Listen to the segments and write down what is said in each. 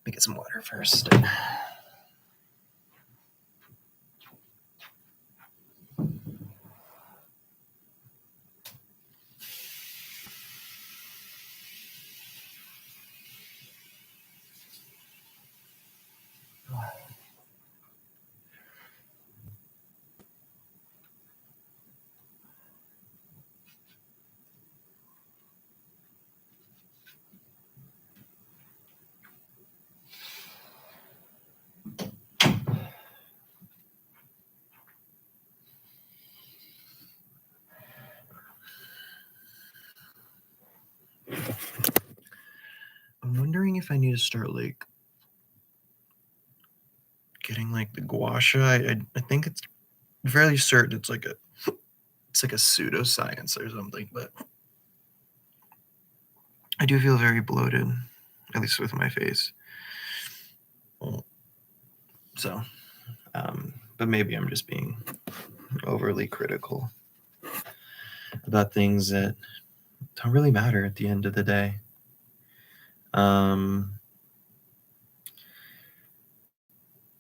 me get some water first. I'm wondering if I need to start like getting like the gua sha. I think it's fairly certain it's like a pseudoscience or something, but I do feel very bloated, at least with my face. So, but maybe I'm just being overly critical about things that don't really matter at the end of the day.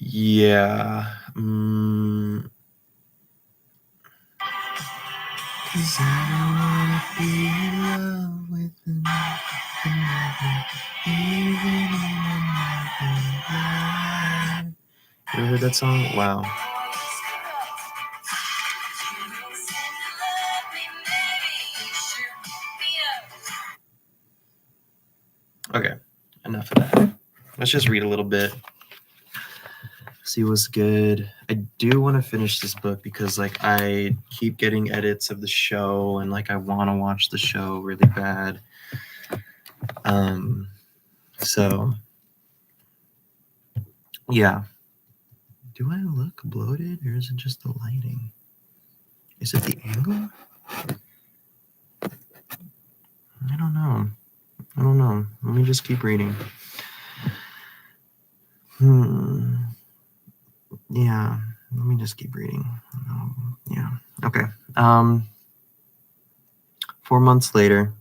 Yeah. 'Cause I don't wanna be in love with another, even in another life. You ever heard that song? Wow. Okay, enough of that. Let's just read a little bit. See what's good. I do want to finish this book because like I keep getting edits of the show and like I want to watch the show really bad. So yeah. Do I look bloated or is it just the lighting? Is it the angle? I don't know. Let me just keep reading. Yeah, let me just keep reading. Yeah. Okay. 4 months later,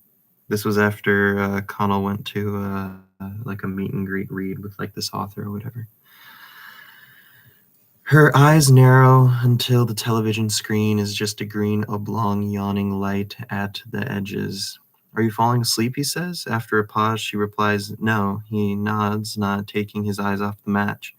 this was after Connell went to like a meet and greet read with like this author or whatever. Her eyes narrow until the television screen is just a green oblong yawning light at the edges. Are you falling asleep, he says. After a pause, she replies, no. He nods, not taking his eyes off the match.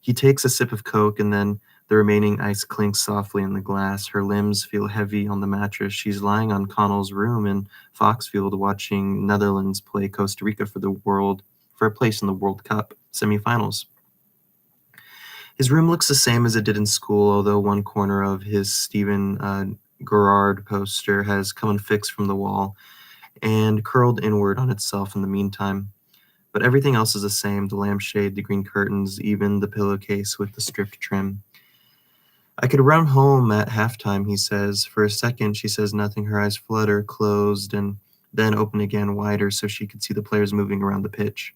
He takes a sip of Coke and then the remaining ice clinks softly in the glass. Her limbs feel heavy on the mattress. She's lying on Connell's room in Foxfield watching Netherlands play Costa Rica for a place in the World Cup semifinals. His room looks the same as it did in school, although one corner of his Stephen Gerrard poster has come unfixed from the wall and curled inward on itself in the meantime. But everything else is the same, the lampshade, the green curtains, even the pillowcase with the stripped trim. I could run home at halftime, he says. For a second, she says nothing. Her eyes flutter, closed, and then open again wider so she could see the players moving around the pitch.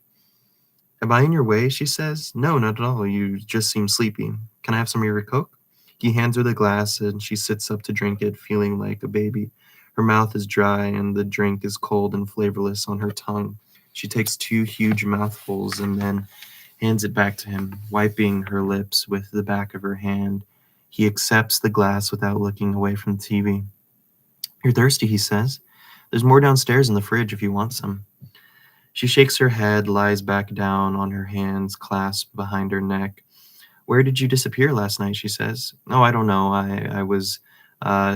Am I in your way, she says. No, not at all. You just seem sleepy. Can I have some of your Coke? He hands her the glass, and she sits up to drink it, feeling like a baby. Her mouth is dry, and the drink is cold and flavorless on her tongue. She takes 2 huge mouthfuls and then hands it back to him, wiping her lips with the back of her hand. He accepts the glass without looking away from the TV. You're thirsty, he says. There's more downstairs in the fridge if you want some. She shakes her head, lies back down on her hands clasped behind her neck. Where did you disappear last night, she says. Oh, I don't know. I was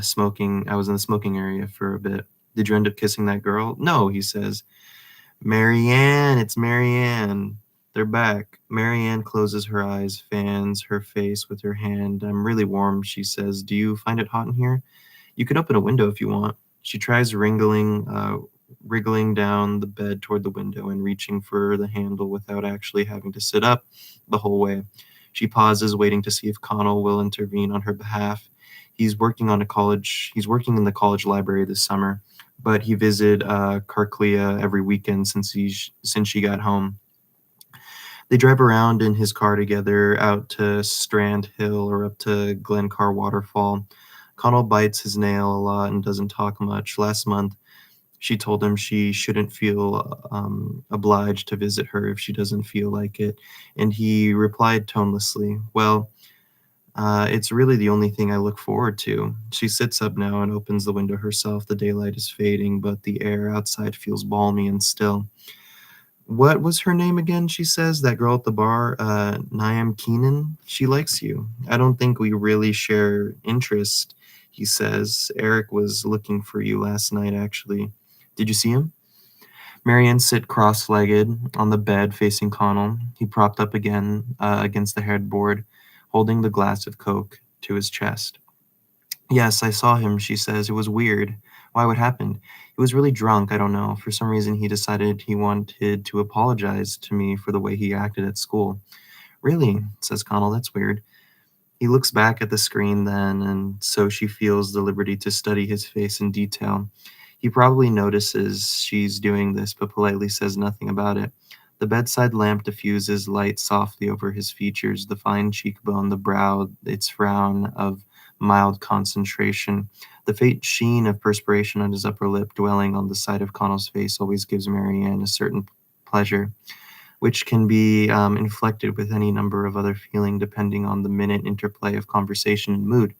smoking. I was in the smoking area for a bit. Did you end up kissing that girl? No, he says. Marianne, it's Marianne. They're back. Marianne closes her eyes, fans her face with her hand. I'm really warm, she says. Do you find it hot in here? You can open a window if you want. She tries wriggling down the bed toward the window and reaching for the handle without actually having to sit up the whole way. She pauses, waiting to see if Connell will intervene on her behalf. He's working in the college library this summer, but he visited Carclea every weekend since she got home. They drive around in his car together out to Strand Hill or up to Glencar Waterfall. Connell bites his nail a lot and doesn't talk much. Last month, She told him she shouldn't feel obliged to visit her if she doesn't feel like it, and he replied tonelessly, "Well, it's really the only thing I look forward to." She sits up now and opens the window herself. The daylight is fading, but the air outside feels balmy and still. "What was her name again?" she says. "That girl at the bar, Niam Keenan? She likes you. I don't think we really share interest," he says. "Eric was looking for you last night, actually. Did you see him?" Marianne sit cross-legged on the bed facing Connell. He propped up again against the headboard, holding the glass of Coke to his chest. "Yes, I saw him," she says. "It was weird." "Why, what happened?" "He was really drunk, I don't know. For some reason he decided he wanted to apologize to me for the way he acted at school." "Really?" says Connell. "That's weird." He looks back at the screen then, and so she feels the liberty to study his face in detail. He probably notices she's doing this, but politely says nothing about it. The bedside lamp diffuses light softly over his features, the fine cheekbone, the brow, its frown of mild concentration. The faint sheen of perspiration on his upper lip dwelling on the side of Connell's face always gives Marianne a certain pleasure, which can be inflected with any number of other feeling depending on the minute interplay of conversation and mood.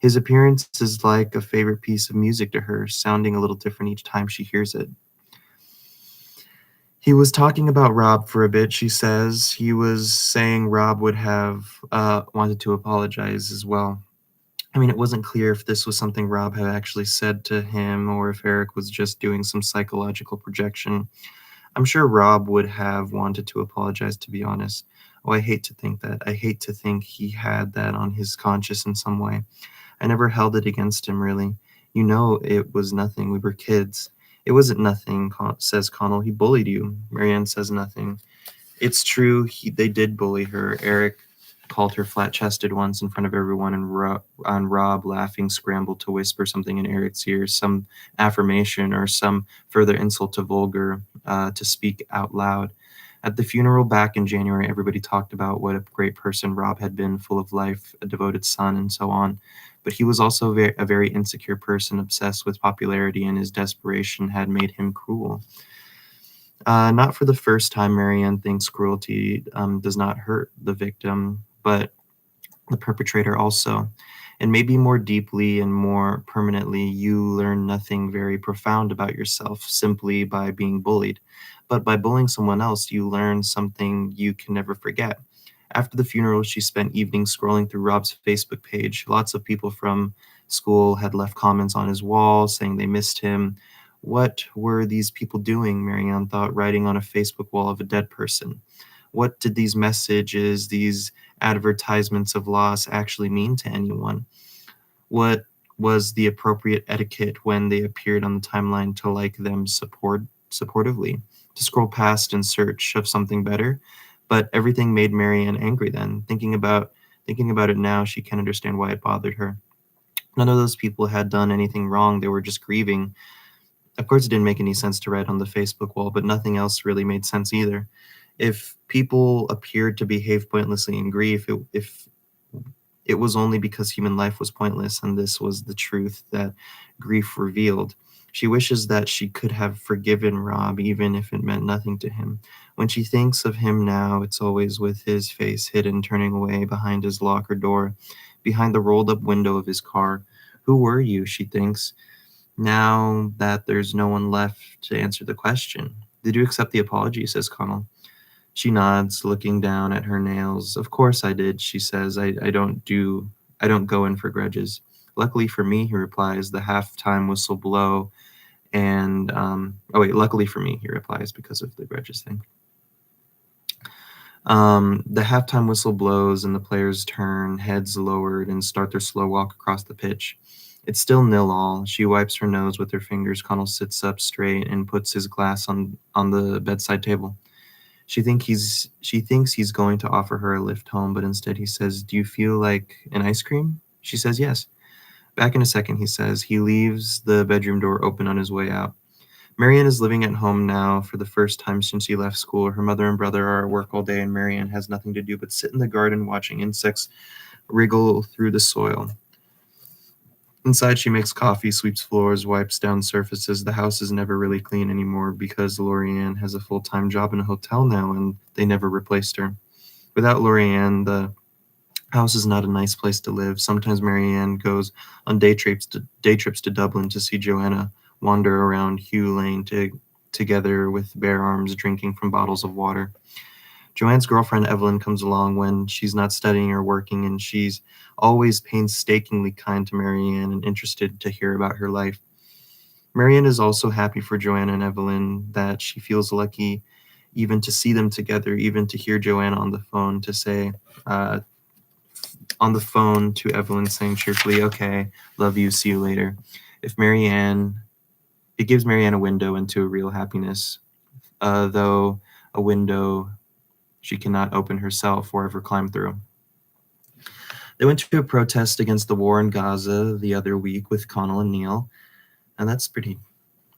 His appearance is like a favorite piece of music to her, sounding a little different each time she hears it. He was talking about Rob for a bit, she says. He was saying Rob would have wanted to apologize as well. I mean, it wasn't clear if this was something Rob had actually said to him or if Eric was just doing some psychological projection. I'm sure Rob would have wanted to apologize, to be honest. Oh, I hate to think that. I hate to think he had that on his conscience in some way. I never held it against him, really. You know, it was nothing. We were kids. It wasn't nothing, says Connell. He bullied you. Marianne says nothing. It's true, they did bully her. Eric called her flat-chested once in front of everyone, and Rob, laughing, scrambled to whisper something in Eric's ear, some affirmation or some further insult to vulgar, to speak out loud. At the funeral back in January, everybody talked about what a great person Rob had been, full of life, a devoted son, and so on. But he was also a very insecure person, obsessed with popularity, and his desperation had made him cruel. Not for the first time, Marianne thinks cruelty does not hurt the victim, but the perpetrator also. And maybe more deeply and more permanently, you learn nothing very profound about yourself simply by being bullied. But by bullying someone else, you learn something you can never forget. After the funeral, she spent evenings scrolling through Rob's Facebook page. Lots of people from school had left comments on his wall saying they missed him. What were these people doing, Marianne thought, writing on a Facebook wall of a dead person? What did these messages, these advertisements of loss actually mean to anyone? What was the appropriate etiquette when they appeared on the timeline to like them supportively, to scroll past in search of something better? But everything made Marianne angry then. Thinking about it now, she can understand why it bothered her. None of those people had done anything wrong. They were just grieving. Of course, it didn't make any sense to write on the Facebook wall, but nothing else really made sense either. If people appeared to behave pointlessly in grief, if it was only because human life was pointless, and this was the truth that grief revealed. She wishes that she could have forgiven Rob, even if it meant nothing to him. When she thinks of him now, it's always with his face hidden, turning away behind his locker door, behind the rolled up window of his car. Who were you, she thinks, now that there's no one left to answer the question. Did you accept the apology, says Connell. She nods, looking down at her nails. Of course I did, she says. I don't go in for grudges. Luckily for me, he replies, the halftime whistle blow and luckily for me, he replies, because of the grudges thing. The halftime whistle blows and the players turn, heads lowered, and start their slow walk across the pitch. It's still 0-all. She wipes her nose with her fingers. Connell sits up straight and puts his glass on the bedside table. She thinks he's going to offer her a lift home, but instead he says, "Do you feel like an ice cream?" She says, "Yes." "Back in a second," he says. He leaves the bedroom door open on his way out. Marianne is living at home now for the first time since she left school. Her mother and brother are at work all day, and Marianne has nothing to do but sit in the garden watching insects wriggle through the soil. Inside, she makes coffee, sweeps floors, wipes down surfaces. The house is never really clean anymore because Lorianne has a full-time job in a hotel now and they never replaced her. Without Lorianne, the house is not a nice place to live. Sometimes Marianne goes on day trips to Dublin to see Joanna wander around Hugh Lane together with bare arms drinking from bottles of water. Joanne's girlfriend Evelyn comes along when she's not studying or working, and she's always painstakingly kind to Marianne and interested to hear about her life. Marianne is also happy for Joanna and Evelyn, that she feels lucky even to see them together, even to hear Joanna uh, on the phone to Evelyn saying cheerfully, "Okay, love you, see you later." If Marianne, it gives Marianne a window into a real happiness, though a window she cannot open herself or ever climb through. They went to a protest against the war in Gaza the other week with Connell and Neil, and that's pretty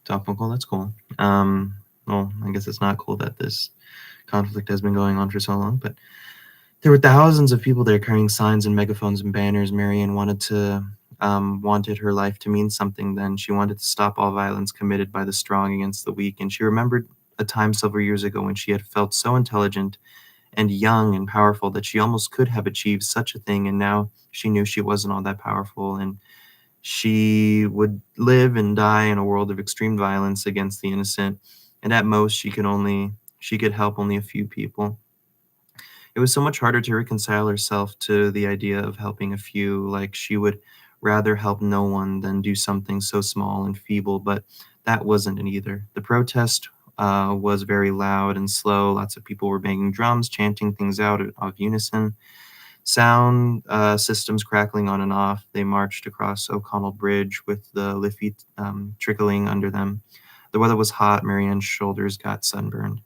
topical. That's cool. Well, I guess it's not cool that this conflict has been going on for so long, but there were thousands of people there carrying signs and megaphones and banners. Marianne wanted her life to mean something then. She wanted to stop all violence committed by the strong against the weak, and she remembered a time several years ago when she had felt so intelligent and young and powerful that she almost could have achieved such a thing, and now she knew she wasn't all that powerful, and she would live and die in a world of extreme violence against the innocent, and at most she could help only a few people. It was so much harder to reconcile herself to the idea of helping a few, like she would rather help no one than do something so small and feeble, but that wasn't it either. The protest was very loud and slow. Lots of people were banging drums, chanting things out of unison, sound systems crackling on and off. They marched across O'Connell Bridge with the Liffey trickling under them. The weather was hot. Marianne's shoulders got sunburned.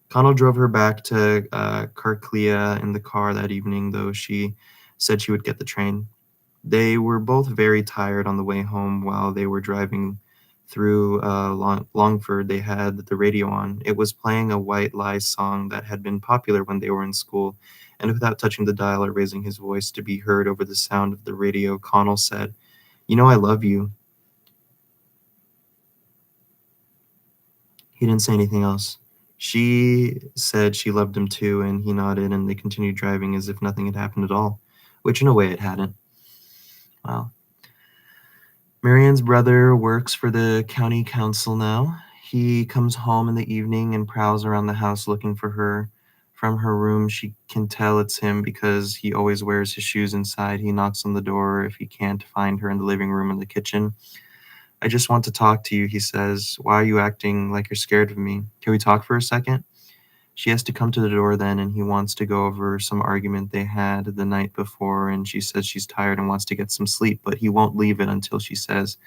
Connell drove her back to Carclea in the car that evening, though she said she would get the train. They were both very tired on the way home. While they were driving through Longford, they had the radio on. It was playing a White Lies song that had been popular when they were in school, and without touching the dial or raising his voice to be heard over the sound of the radio, Connell said, "You know I love you." He didn't say anything else. She said she loved him too, and he nodded, and they continued driving as if nothing had happened at all, which in a way it hadn't. Wow. Marianne's brother works for the county council now. He comes home in the evening and prowls around the house looking for her. From her room, she can tell it's him because he always wears his shoes inside. He knocks on the door if he can't find her in the living room or the kitchen. "I just want to talk to you," he says. "Why are you acting like you're scared of me? Can we talk for a second?" She has to come to the door then, and he wants to go over some argument they had the night before, and she says she's tired and wants to get some sleep, but he won't leave it until she says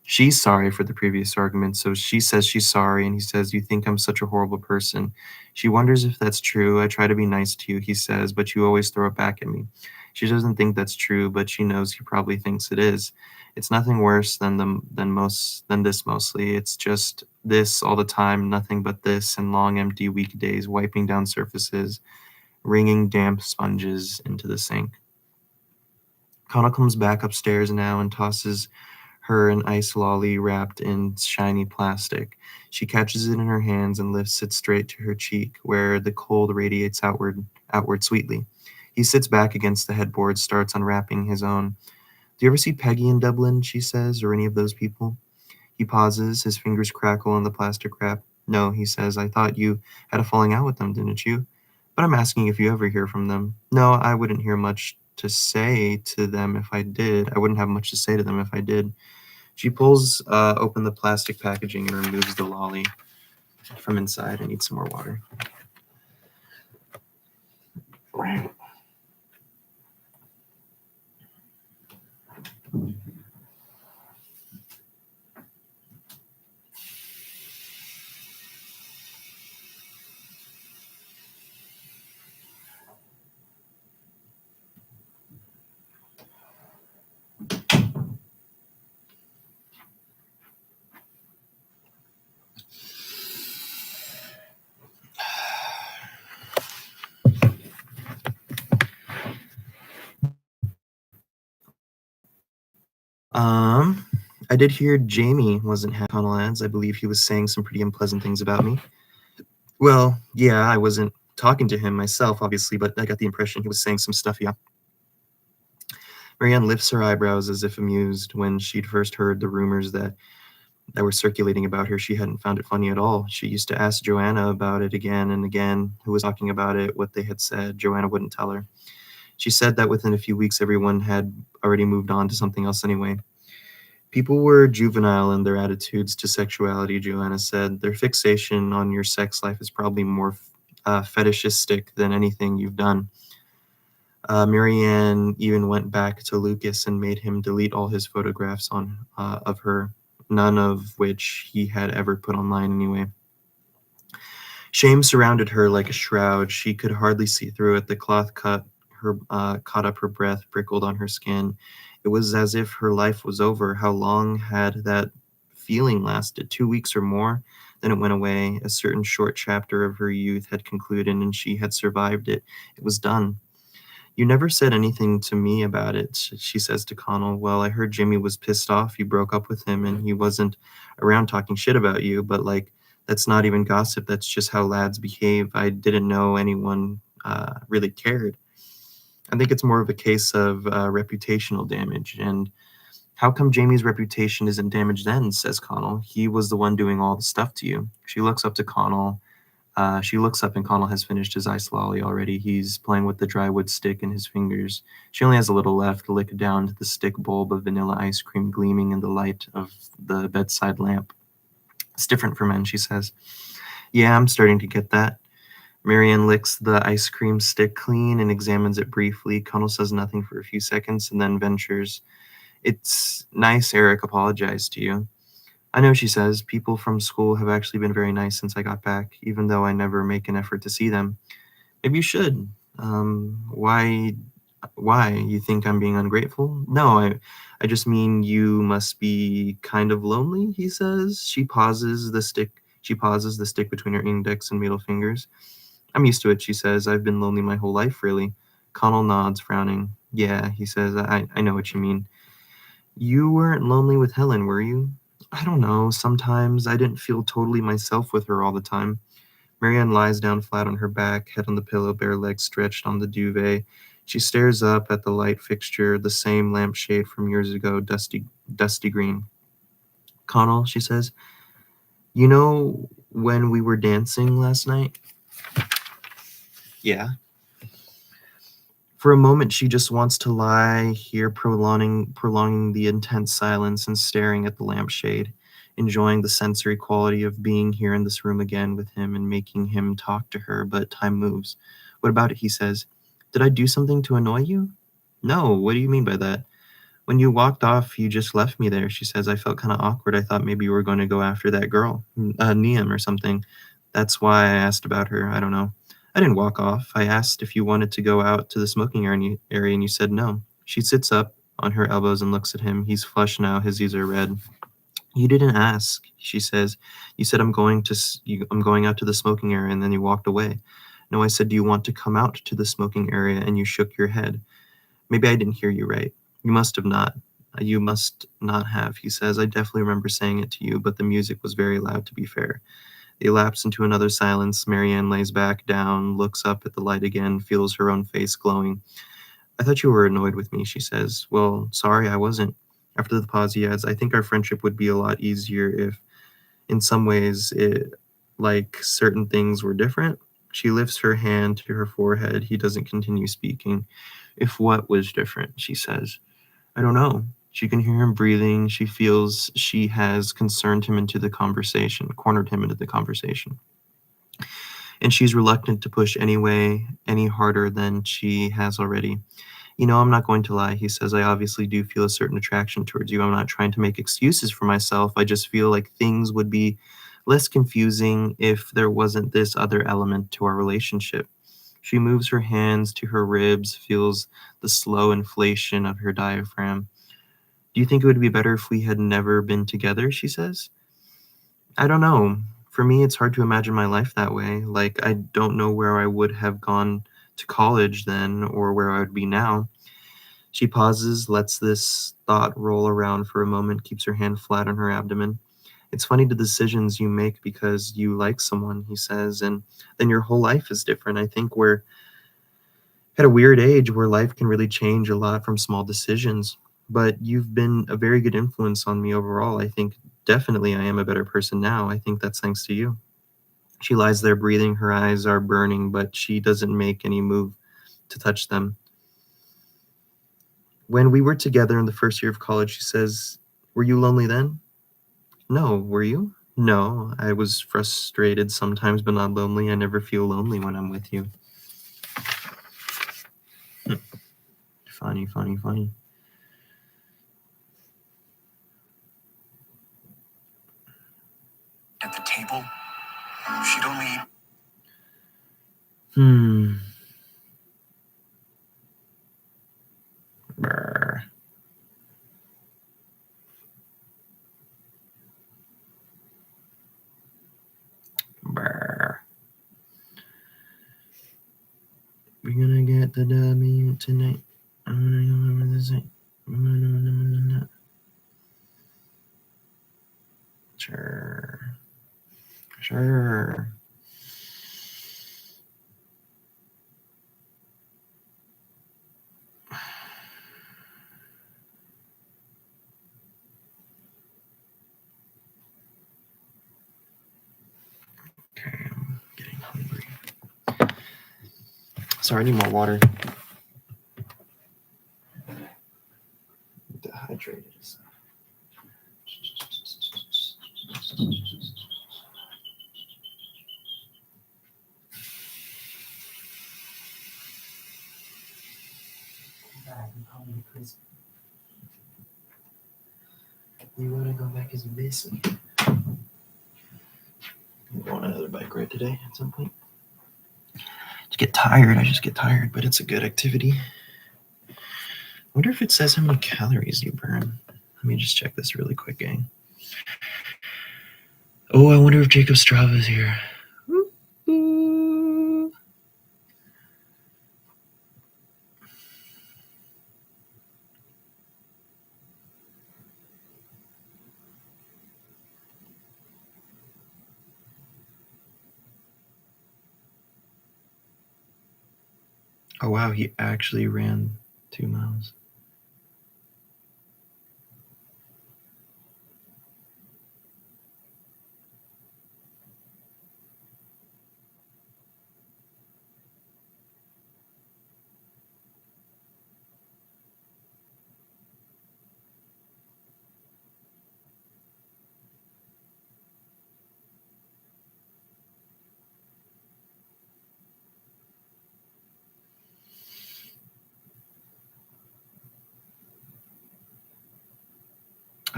she's sorry for the previous argument. So she says she's sorry, and he says, "You think I'm such a horrible person." She wonders if that's true. "I try to be nice to you," he says, "but you always throw it back at me." She doesn't think that's true, but she knows he probably thinks it is. It's nothing worse than this mostly. It's just this all the time, nothing but this, and long empty weekdays, wiping down surfaces, wringing damp sponges into the sink. Connell comes back upstairs now and tosses her an ice lolly wrapped in shiny plastic. She catches it in her hands and lifts it straight to her cheek, where the cold radiates outward sweetly. He sits back against the headboard, starts unwrapping his own. "Do you ever see Peggy in Dublin?" she says, "or any of those people?" He pauses, his fingers crackle on the plastic wrap. "No," he says, "I thought you had a falling out with them, didn't you? But I'm asking if you ever hear from them." "No, I wouldn't hear much to say to them if I did. I wouldn't have much to say to them if I did." She pulls open the plastic packaging and removes the lolly from inside. I need some more water. I did hear Jamie wasn't happy, Connell adds. I believe he was saying some pretty unpleasant things about me. Well, yeah, I wasn't talking to him myself, obviously, but I got the impression he was saying some stuff, yeah. Marianne lifts her eyebrows as if amused. When she'd first heard the rumors that were circulating about her, she hadn't found it funny at all. She used to ask Joanna about it again and again, who was talking about it, what they had said. Joanna wouldn't tell her. She said that within a few weeks, everyone had already moved on to something else anyway. People were juvenile in their attitudes to sexuality, Joanna said. Their fixation on your sex life is probably more fetishistic than anything you've done. Marianne even went back to Lucas and made him delete all his photographs of her, none of which he had ever put online anyway. Shame surrounded her like a shroud. She could hardly see through it. The cloth caught up her breath, prickled on her skin. It was as if her life was over. How long had that feeling lasted? 2 weeks or more? Then it went away. A certain short chapter of her youth had concluded, and she had survived it. It was done. You never said anything to me about it, she says to Connell. Well, I heard Jimmy was pissed off. You broke up with him and he wasn't around talking shit about you, but like, that's not even gossip. That's just how lads behave. I didn't know anyone really cared. I think it's more of a case of reputational damage. And how come Jamie's reputation isn't damaged then, says Connell. He was the one doing all the stuff to you. She looks up and Connell has finished his ice lolly already. He's playing with the dry wood stick in his fingers. She only has a little left, lick down to the stick bulb of vanilla ice cream gleaming in the light of the bedside lamp. It's different for men, she says. Yeah, I'm starting to get that. Marianne licks the ice cream stick clean and examines it briefly. Connell says nothing for a few seconds and then ventures. It's nice Eric apologized to you. I know, she says. People from school have actually been very nice since I got back, even though I never make an effort to see them. Maybe you should. Why? Why? You think I'm being ungrateful? No, I just mean you must be kind of lonely, he says. She pauses the stick between her index and middle fingers. I'm used to it, she says. I've been lonely my whole life, really. Connell nods, frowning. Yeah, he says, I know what you mean. You weren't lonely with Helen, were you? I don't know. Sometimes I didn't feel totally myself with her all the time. Marianne lies down flat on her back, head on the pillow, bare legs stretched on the duvet. She stares up at the light fixture, the same lampshade from years ago, dusty green. Connell, she says, you know when we were dancing last night? Yeah. For a moment, she just wants to lie here, prolonging the intense silence and staring at the lampshade, enjoying the sensory quality of being here in this room again with him and making him talk to her, but time moves. What about it, he says. Did I do something to annoy you? No, what do you mean by that? When you walked off, you just left me there, she says. I felt kind of awkward. I thought maybe you were going to go after that girl, Niam or something. That's why I asked about her. I don't know. I didn't walk off. I asked if you wanted to go out to the smoking area and you said no. She sits up on her elbows and looks at him. He's flushed now. His eyes are red. You didn't ask, she says. You said I'm going out to the smoking area, and then you walked away. No, I said, do you want to come out to the smoking area? And you shook your head. Maybe I didn't hear you right. You must have not. You must not have, he says. I definitely remember saying it to you, but the music was very loud, to be fair. They lapse into another silence. Marianne lays back down, looks up at the light again, feels her own face glowing. I thought you were annoyed with me, she says. Well, sorry, I wasn't. After the pause, he adds, I think our friendship would be a lot easier if, in some ways, like certain things were different. She lifts her hand to her forehead. He doesn't continue speaking. If what was different, she says. I don't know. She can hear him breathing. She feels she has cornered him into the conversation. And she's reluctant to push any harder than she has already. You know, I'm not going to lie, he says. I obviously do feel a certain attraction towards you. I'm not trying to make excuses for myself. I just feel like things would be less confusing if there wasn't this other element to our relationship. She moves her hands to her ribs, feels the slow inflation of her diaphragm. Do you think it would be better if we had never been together, she says. I don't know. For me, it's hard to imagine my life that way. Like, I don't know where I would have gone to college then or where I would be now. She pauses, lets this thought roll around for a moment, keeps her hand flat on her abdomen. It's funny the decisions you make because you like someone, he says, and then your whole life is different. I think we're at a weird age where life can really change a lot from small decisions. But you've been a very good influence on me overall. I think definitely I am a better person now. I think that's thanks to you. She lies there breathing, her eyes are burning, but she doesn't make any move to touch them. When we were together in the first year of college, she says, "Were you lonely then?" "No, were you?" "No, I was frustrated sometimes, but not lonely. I never feel lonely when I'm with you." Funny, funny, funny. At the table, she'd only eat. Brr. Brr. We're gonna get the W tonight. I'm gonna remember this night. Sure. Sure. Okay, I'm getting hungry. Sorry, I need more water. Dehydrated. You want to go back as a basin? I'm going on another bike ride today at some point. To get tired, I just get tired, but it's a good activity. I wonder if it says how many calories you burn. Let me just check this really quick, gang. Oh, I wonder if Jacob Strava's here. Oh, wow, he actually ran 2 miles.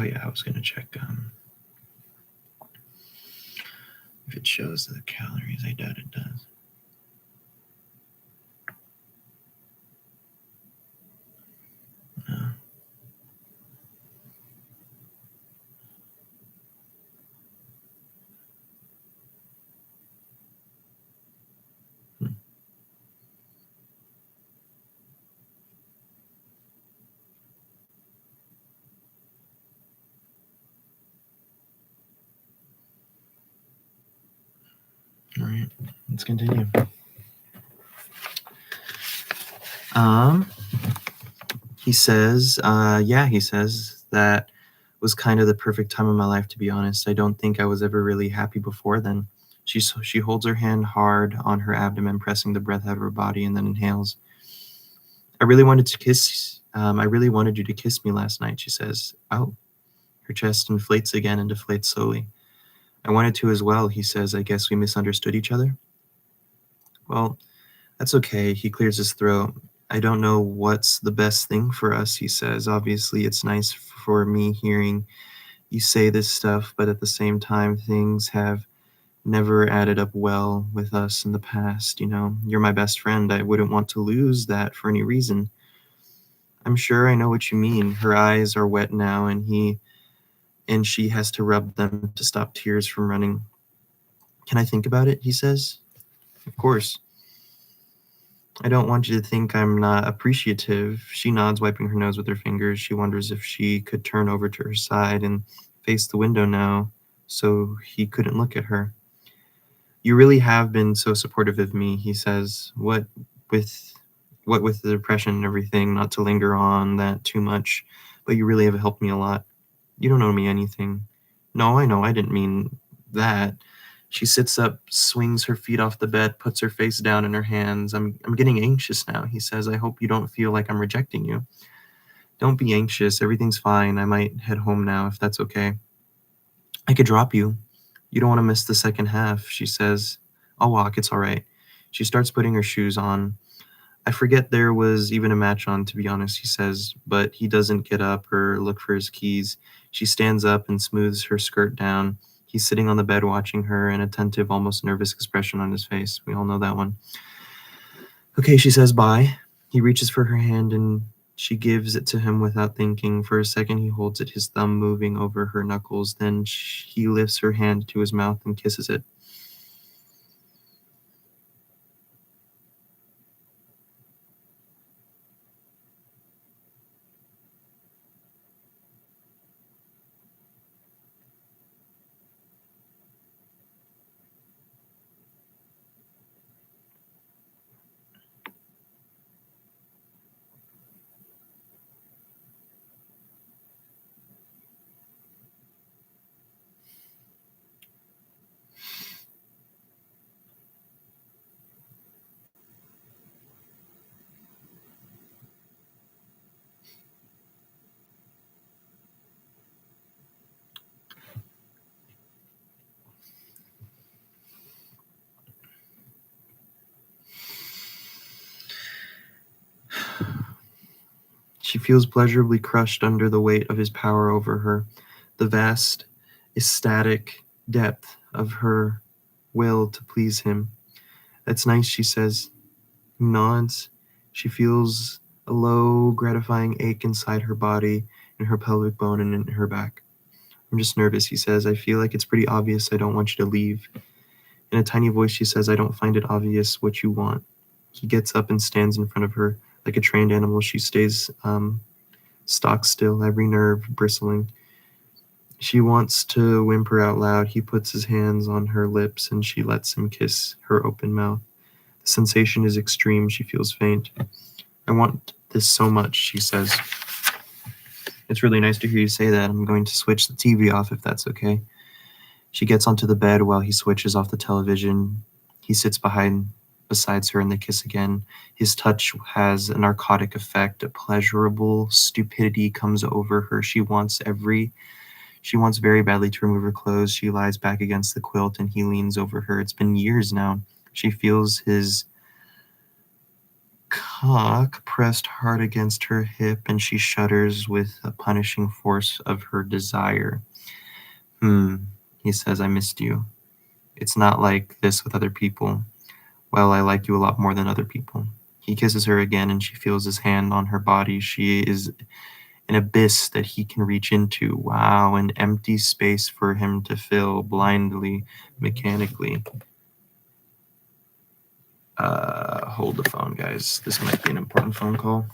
Oh, yeah, I was going to check if it shows the calories. I doubt it does. No. All right, let's continue. He says, he says that was kind of the perfect time of my life, to be honest. I don't think I was ever really happy before then. She holds her hand hard on her abdomen, pressing the breath out of her body, and then inhales. I really wanted you to kiss me last night, she says. Oh. Her chest inflates again and deflates slowly. I wanted to as well, he says. I guess we misunderstood each other. Well, that's okay. He clears his throat. I don't know what's the best thing for us, he says. Obviously, it's nice for me hearing you say this stuff, but at the same time, things have never added up well with us in the past. You know, you're my best friend. I wouldn't want to lose that for any reason. I'm sure I know what you mean. Her eyes are wet now, and she has to rub them to stop tears from running. Can I think about it? He says. Of course. I don't want you to think I'm not appreciative. She nods, wiping her nose with her fingers. She wonders if she could turn over to her side and face the window now so he couldn't look at her. You really have been so supportive of me, he says. With what with the depression and everything, not to linger on that too much, but you really have helped me a lot. You don't owe me anything. No, I know, I didn't mean that. She sits up, swings her feet off the bed, puts her face down in her hands. I'm getting anxious now, he says. I hope you don't feel like I'm rejecting you. Don't be anxious. Everything's fine. I might head home now if that's okay. I could drop you. You don't want to miss the second half, she says. I'll walk. It's all right. She starts putting her shoes on. I forget there was even a match on, to be honest, he says, but he doesn't get up or look for his keys. She stands up and smooths her skirt down. He's sitting on the bed watching her, an attentive, almost nervous expression on his face. We all know that one. Okay, she says bye. He reaches for her hand and she gives it to him without thinking. For a second, he holds it, his thumb moving over her knuckles. Then he lifts her hand to his mouth and kisses it. She feels pleasurably crushed under the weight of his power over her, the vast, ecstatic depth of her will to please him. That's nice, she says. He nods. She feels a low, gratifying ache inside her body, in her pelvic bone, and in her back. I'm just nervous, he says. I feel like it's pretty obvious I don't want you to leave. In a tiny voice, she says, I don't find it obvious what you want. He gets up and stands in front of her. Like a trained animal, she stays stock still, every nerve bristling. She wants to whimper out loud. He puts his hands on her lips and she lets him kiss her open mouth. The sensation is extreme. She feels faint. I want this so much, she says. It's really nice to hear you say that. I'm going to switch the TV off if that's okay. She gets onto the bed while he switches off the television. He sits besides her and they kiss again. His touch has a narcotic effect. A pleasurable stupidity comes over her. She wants very badly to remove her clothes. She lies back against the quilt and he leans over her. It's been years now. She feels his cock pressed hard against her hip and she shudders with a punishing force of her desire. He says, I missed you. It's not like this with other people. Well, I like you a lot more than other people. He kisses her again and she feels his hand on her body. She is an abyss that he can reach into. Wow, an empty space for him to fill blindly, mechanically. Hold the phone, guys. This might be an important phone call.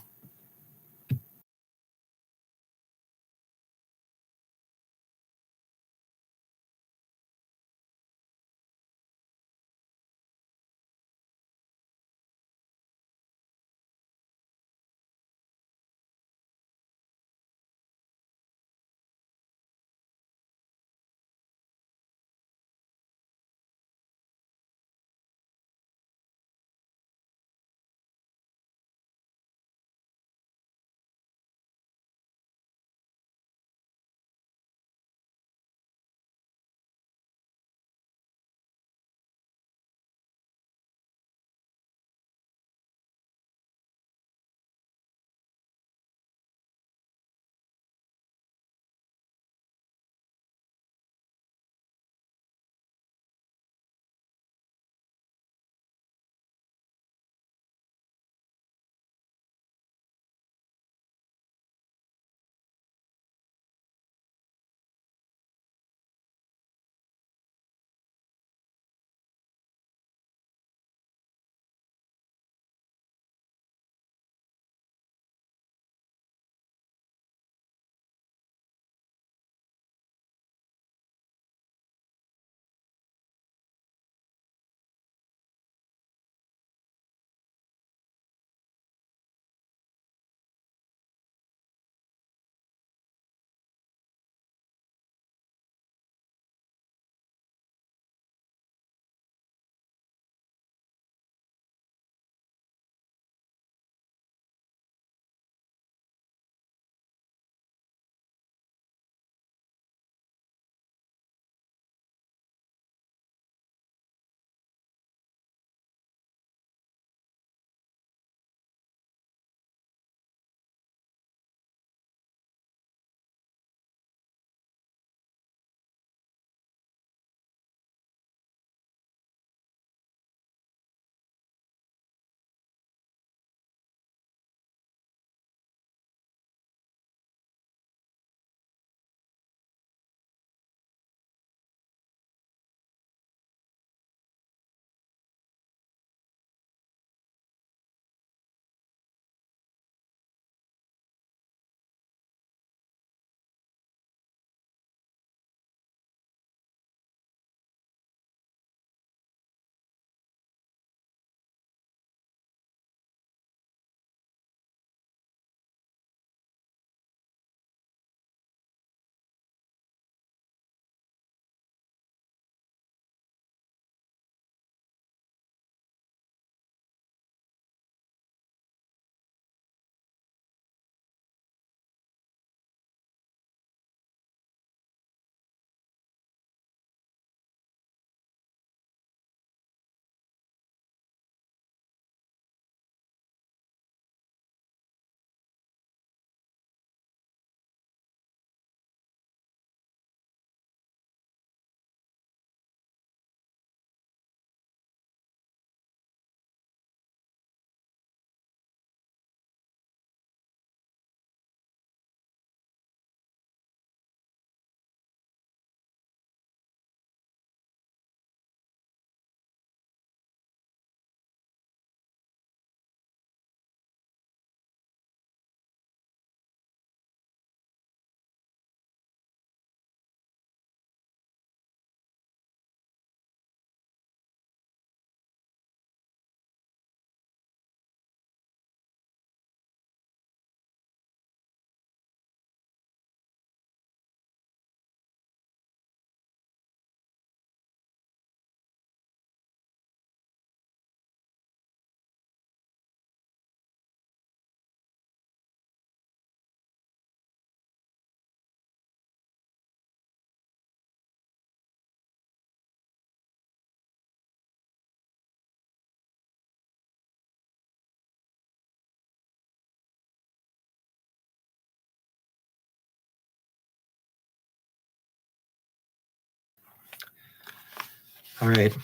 All right.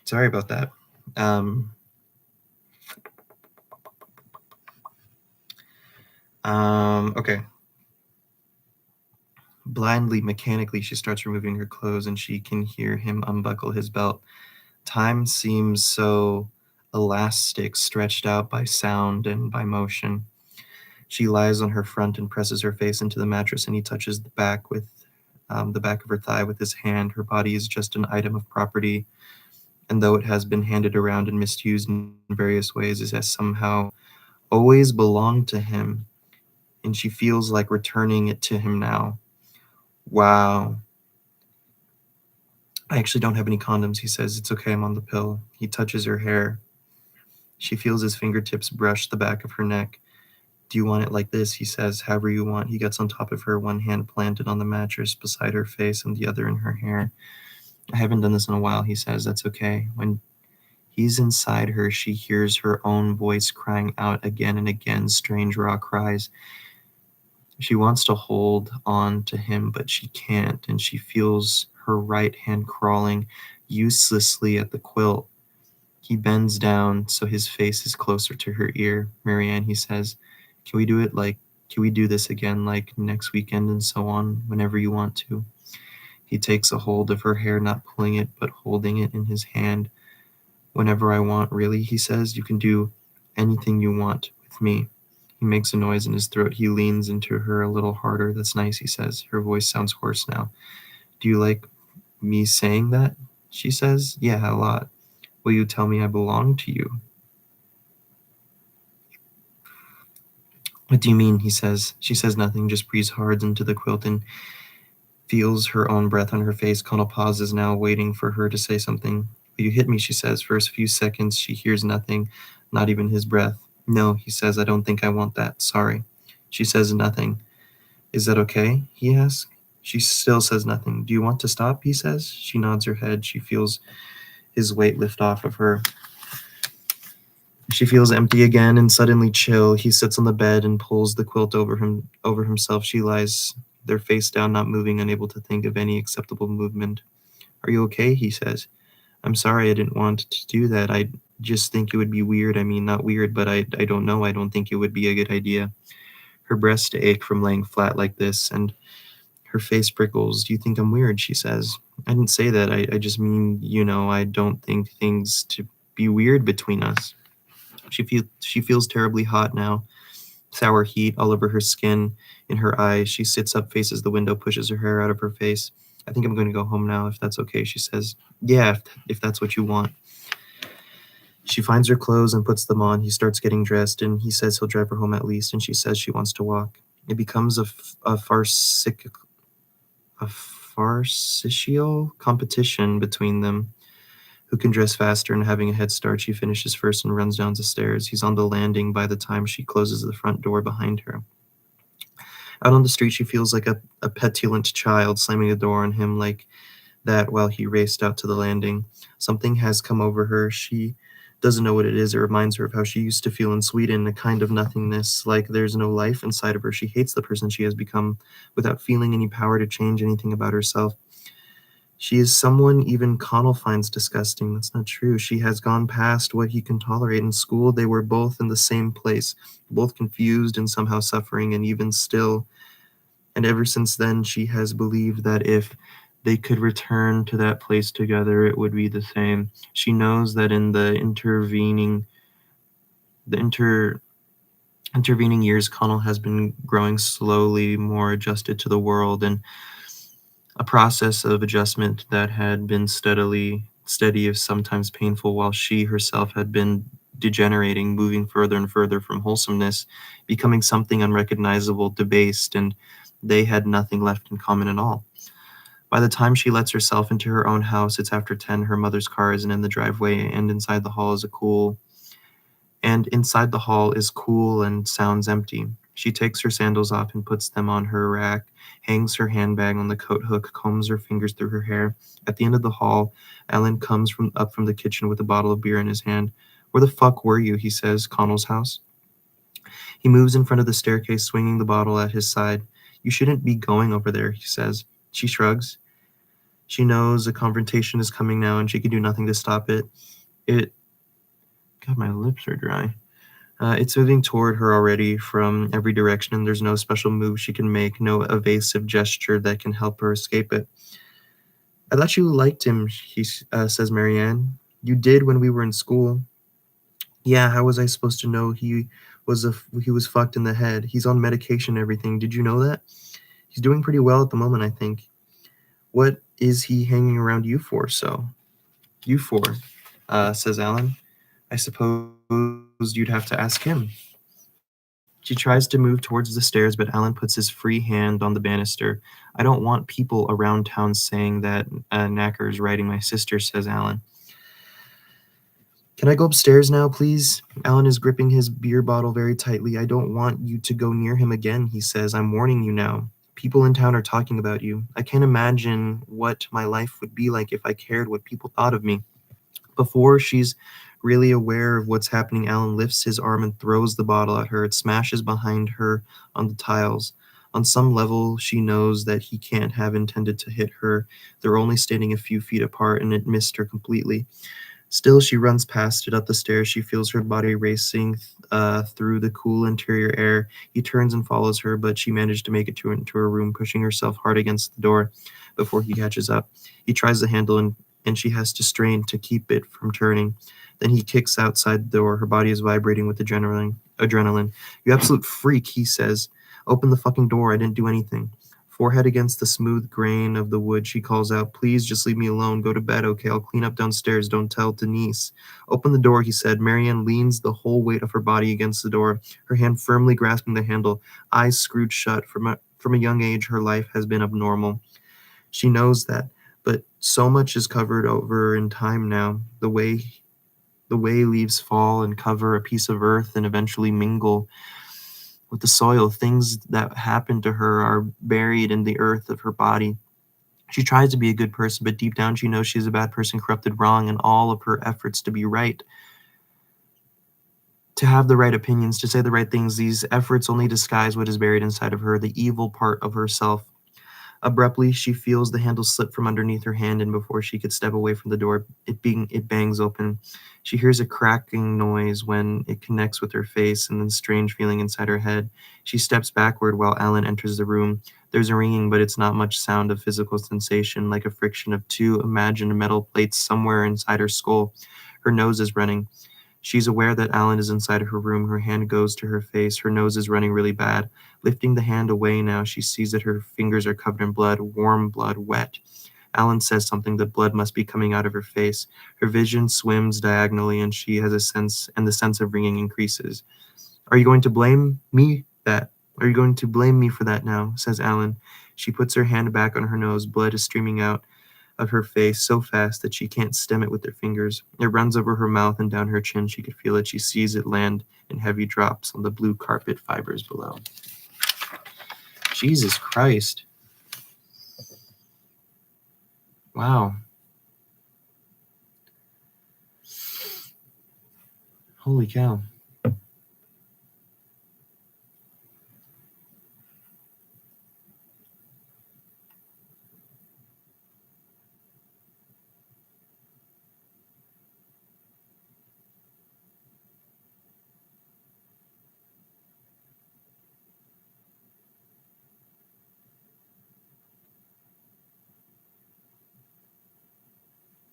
Sorry about that. Okay. Blindly, mechanically, she starts removing her clothes and she can hear him unbuckle his belt. Time seems so elastic, stretched out by sound and by motion. She lies on her front and presses her face into the mattress, and he touches the back of her thigh with his hand. Her body is just an item of property, and though it has been handed around and misused in various ways, it has somehow always belonged to him, and she feels like returning it to him now. Wow. I actually don't have any condoms, he says. It's okay, I'm on the pill. He touches her hair. She feels his fingertips brush the back of her neck. Do you want it like this? He says, however you want. He gets on top of her, one hand planted on the mattress beside her face and the other in her hair. I haven't done this in a while, he says. That's okay. When he's inside her, she hears her own voice crying out again and again, strange raw cries. She wants to hold on to him, but she can't, and she feels her right hand crawling uselessly at the quilt. He bends down so his face is closer to her ear. Marianne, he says, can we do this again, like next weekend and so on, whenever you want to? He takes a hold of her hair, not pulling it, but holding it in his hand. Whenever I want, really, he says, you can do anything you want with me. He makes a noise in his throat. He leans into her a little harder. That's nice, he says. Her voice sounds hoarse now. Do you like me saying that? She says. Yeah, a lot. Will you tell me I belong to you? What do you mean? He says. She says nothing, just breathes hard into the quilt and feels her own breath on her face. Connell pauses now, waiting for her to say something. Will you hit me? She says. For a few seconds, she hears nothing, not even his breath. No, he says, I don't think I want that. Sorry. She says nothing. Is that okay? He asks. She still says nothing. Do you want to stop? He says. She nods her head. She feels his weight lift off of her. She feels empty again and suddenly chill. He sits on the bed and pulls the quilt over himself. She lies there face down, not moving, unable to think of any acceptable movement. Are you okay? He says. I'm sorry, I didn't want to do that. I just think it would be weird. I mean, not weird, but I don't know. I don't think it would be a good idea. Her breasts ache from laying flat like this, and her face prickles. Do you think I'm weird? She says. I didn't say that. I just mean, I don't think things to be weird between us. She feels terribly hot now, sour heat all over her skin, in her eyes. She sits up, faces the window, pushes her hair out of her face. I think I'm going to go home now, if that's okay, she says. Yeah, if that's what you want. She finds her clothes and puts them on. He starts getting dressed, and he says he'll drive her home at least, and she says she wants to walk. It becomes a farcical competition between them. Who can dress faster, and having a head start, she finishes first and runs down the stairs. He's on the landing by the time she closes the front door behind her. Out on the street, she feels like a petulant child, slamming the door on him like that while he raced out to the landing. Something has come over her. She doesn't know what it is. It reminds her of how she used to feel in Sweden, a kind of nothingness, like there's no life inside of her. She hates the person she has become without feeling any power to change anything about herself. She is someone even Connell finds disgusting. That's not true. She has gone past what he can tolerate. In school, they were both in the same place, both confused and somehow suffering, and even still. And ever since then, she has believed that if they could return to that place together, it would be the same. She knows that in the intervening years, Connell has been growing slowly more adjusted to the world, and a process of adjustment that had been steady, if sometimes painful, while she herself had been degenerating, moving further and further from wholesomeness, becoming something unrecognizable, debased, and they had nothing left in common at all. By the time she lets herself into her own house, it's after 10, her mother's car isn't in the driveway, and inside the hall is cool and sounds empty. She takes her sandals off and puts them on her rack, hangs her handbag on the coat hook, combs her fingers through her hair. At the end of the hall, Alan comes up from the kitchen with a bottle of beer in his hand. Where the fuck were you? He says. Connell's house. He moves in front of the staircase, swinging the bottle at his side. You shouldn't be going over there, he says. She shrugs. She knows a confrontation is coming now, and she can do nothing to stop it. God, my lips are dry. It's moving toward her already from every direction, and there's no special move she can make, no evasive gesture that can help her escape it. I thought you liked him, says Marianne. You did when we were in school. Yeah, how was I supposed to know he was fucked in the head? He's on medication and everything. Did you know that? He's doing pretty well at the moment, I think. What is he hanging around you for, so? You for, says Alan. I suppose you'd have to ask him. She tries to move towards the stairs, but Alan puts his free hand on the banister. I don't want people around town saying that Knacker's writing my sister, says Alan. Can I go upstairs now, please? Alan is gripping his beer bottle very tightly. I don't want you to go near him again, he says. I'm warning you now. People in town are talking about you. I can't imagine what my life would be like if I cared what people thought of me. Before she's really aware of what's happening, Alan lifts his arm and throws the bottle at her. It smashes behind her on the tiles. On some level, she knows that he can't have intended to hit her. They're only standing a few feet apart, and it missed her completely. Still, she runs past it up the stairs. She feels her body racing through the cool interior air. He turns and follows her, but she managed to make it into her room, pushing herself hard against the door before he catches up. He tries the handle, and she has to strain to keep it from turning. Then he kicks outside the door. Her body is vibrating with adrenaline. You absolute freak, he says. Open the fucking door. I didn't do anything. Forehead against the smooth grain of the wood, she calls out, Please just leave me alone. Go to bed, okay? I'll clean up downstairs. Don't tell Denise. Open the door, he said. Marianne leans the whole weight of her body against the door, her hand firmly grasping the handle, eyes screwed shut. From a young age, her life has been abnormal. She knows that, but so much is covered over in time now. The way leaves fall and cover a piece of earth and eventually mingle with the soil. Things that happened to her are buried in the earth of her body. She tries to be a good person, but deep down she knows she's a bad person, corrupted, wrong, and all of her efforts to be right, to have the right opinions, to say the right things, these efforts only disguise what is buried inside of her, the evil part of herself. Abruptly, she feels the handle slip from underneath her hand, and before she could step away from the door, it bangs open. She hears a cracking noise when it connects with her face, and then strange feeling inside her head. She steps backward while Alan enters the room. There's a ringing, but it's not much sound of physical sensation, like a friction of two imagined metal plates somewhere inside her skull. Her nose is running. She's aware that Alan is inside of her room. Her hand goes to her face. Her nose is running really bad. Lifting the hand away now, she sees that her fingers are covered in blood, warm blood, wet. Alan says something. The blood must be coming out of her face. Her vision swims diagonally, and she has a sense, and the sense of ringing increases. Are you going to blame me that? Are you going to blame me for that now? Says Alan. She puts her hand back on her nose. Blood is streaming out of her face so fast that she can't stem it with her fingers. It runs over her mouth and down her chin. She could feel it. She sees it land in heavy drops on the blue carpet fibers below. Jesus Christ. Wow. Holy cow.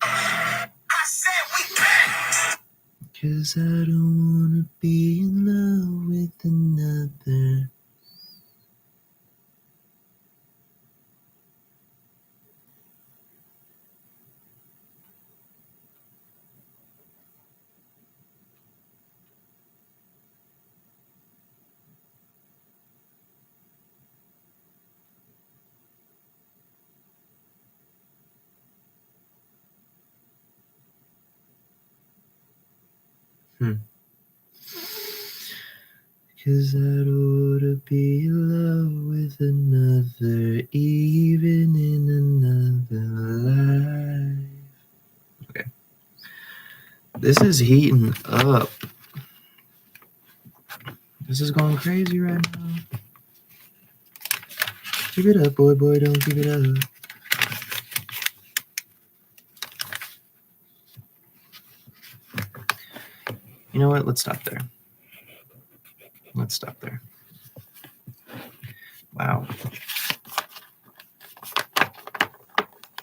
I said we can. 'Cause I don't wanna be in love with another. Cause I don't wanna be in love with another, even in another life. Okay. This is heating up. This is going crazy right now. Give it up, boy, don't give it up. You know what? Let's stop there. Let's stop there. Wow.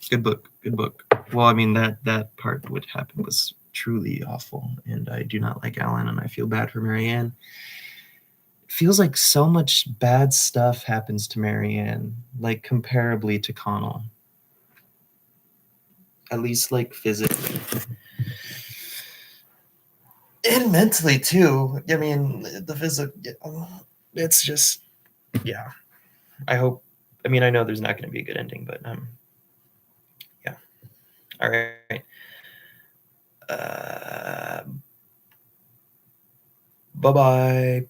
Good book. Good book. Well, I mean, that part what happened was truly awful, and I do not like Alan, and I feel bad for Marianne. It feels like so much bad stuff happens to Marianne, like comparably to Connell. At least like physically. And mentally too. I mean, the physical, it's just, yeah. I hope, I mean, I know there's not going to be a good ending, but yeah. All right. Bye-bye.